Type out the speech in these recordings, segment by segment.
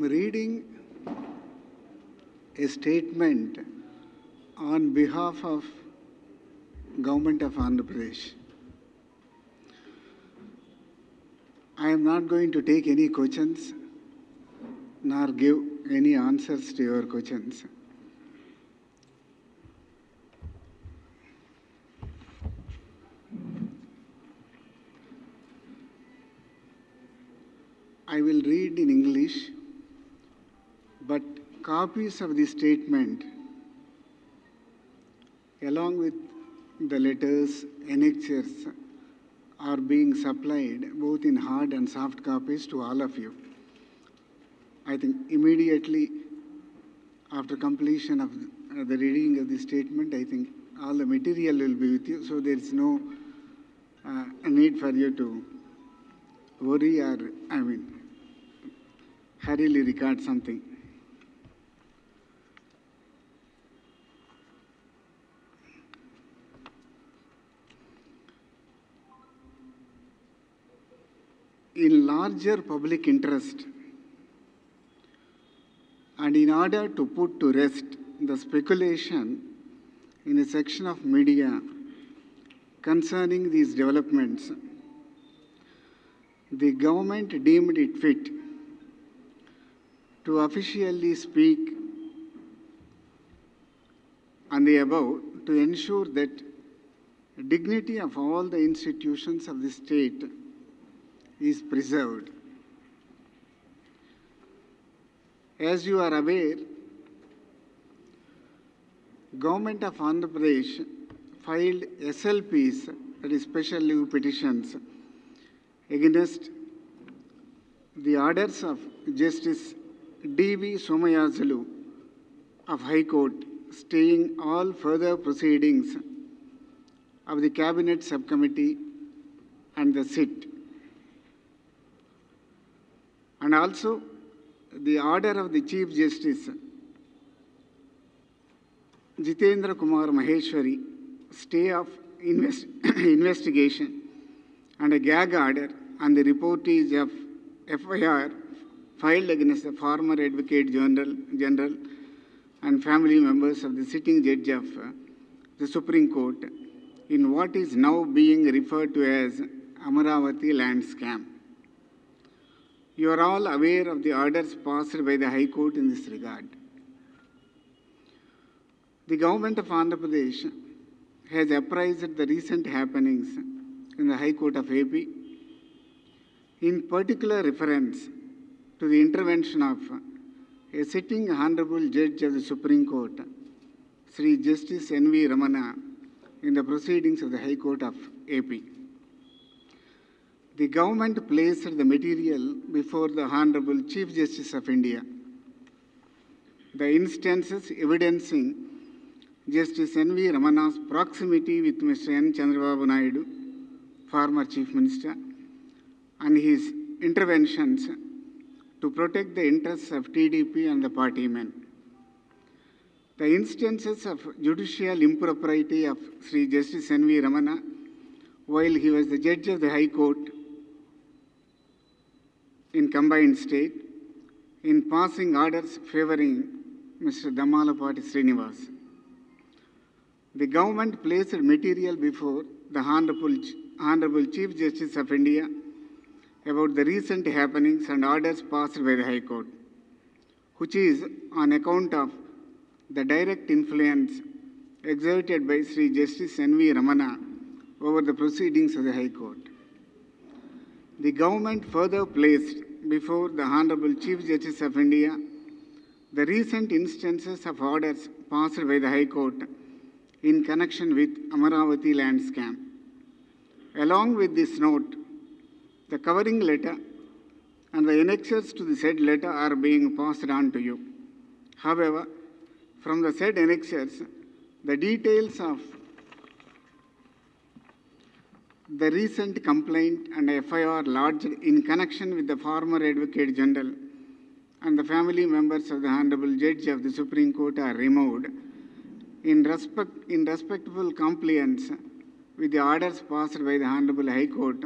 reading a statement on behalf of Government of Andhra Pradesh. I am not going to take any questions nor give any answers to your questions. I will read in English, but copies of the statement along with the letters, annexures are being supplied both in hard and soft copies to all of you. I think immediately after completion of the reading of the statement, I think all the material will be with you, so there is no need for you to worry or, hurriedly record something. In larger public interest, and in order to put to rest the speculation in a section of media concerning these developments, the government deemed it fit to officially speak on the above to ensure that dignity of all the institutions of the state is preserved. As you are aware, Government of Andhra Pradesh filed SLPs, that is special leave petitions, against the orders of Justice D.V. Somayazulu of High Court, staying all further proceedings of the Cabinet Subcommittee and the SIT. And also the order of the Chief Justice Jitendra Kumar Maheshwari, stay of investigation and a gag order on the reportage of FIR filed against the former Advocate General and family members of the sitting judge of the Supreme Court in what is now being referred to as Amaravati land scam. You are all aware of the orders passed by the High Court in this regard. The Government of Andhra Pradesh has apprised the recent happenings in the High Court of AP, in particular reference to the intervention of a sitting Honorable Judge of the Supreme Court, Sri Justice N.V. Ramana, in the proceedings of the High Court of AP. The government placed the material before the Honorable Chief Justice of India. The instances evidencing Justice N.V. Ramana's proximity with Mr. N. Chandrababu Naidu, former Chief Minister, and his interventions to protect the interests of TDP and the party men. The instances of judicial impropriety of Sri Justice N.V. Ramana while he was the Judge of the High Court in combined state, in passing orders favouring Mr. Damalapati Srinivas. The government placed material before the Honorable Chief Justice of India about the recent happenings and orders passed by the High Court, which is on account of the direct influence exerted by Sri Justice N.V. Ramana over the proceedings of the High Court. The government further placed before the Honorable Chief Justice of India the recent instances of orders passed by the High Court in connection with Amaravati land scam. Along with this note, the covering letter and the annexures to the said letter are being passed on to you. However, from the said annexures, the details of the recent complaint and FIR lodged in connection with the former Advocate General and the family members of the Honorable Judge of the Supreme Court are removed in respectful compliance with the orders passed by the Honorable High Court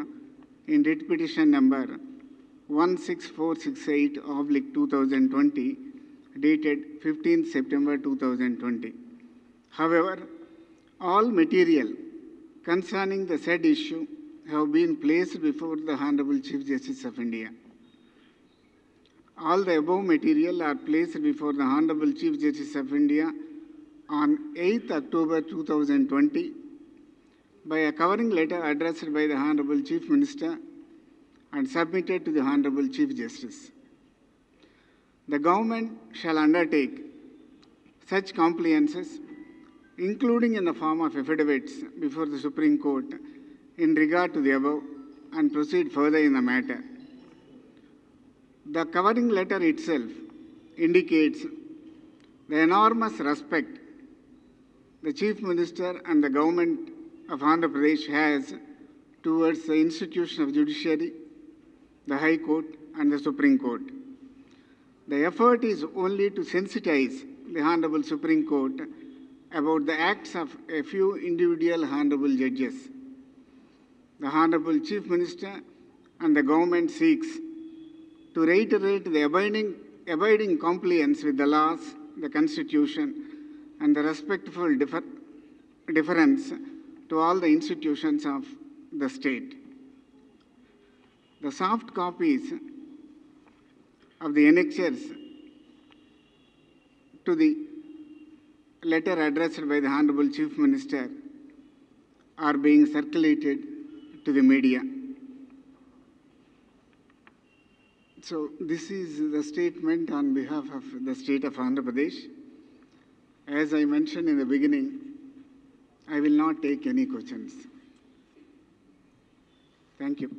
in writ petition number 16468/2020, dated 15th September 2020. However, all material concerning the said issue have been placed before the Honorable Chief Justice of India. All the above material are placed before the Honorable Chief Justice of India on 8th October 2020 by a covering letter addressed by the Honorable Chief Minister and submitted to the Honorable Chief Justice. The government shall undertake such compliances, including in the form of affidavits before the Supreme Court in regard to the above, and proceed further in the matter. The covering letter itself indicates the enormous respect the Chief Minister and the government of Andhra Pradesh has towards the institution of judiciary, the High Court and the Supreme Court. The effort is only to sensitize the Honorable Supreme Court about the acts of a few individual Honorable judges. The Honorable Chief Minister and the government seeks to reiterate the abiding compliance with the laws, the Constitution, and the respectful deference to all the institutions of the state. The soft copies of the annexures to the letter addressed by the Honorable Chief Minister are being circulated to the media. So this is the statement on behalf of the state of Andhra Pradesh. As I mentioned in the beginning, I will not take any questions. Thank you.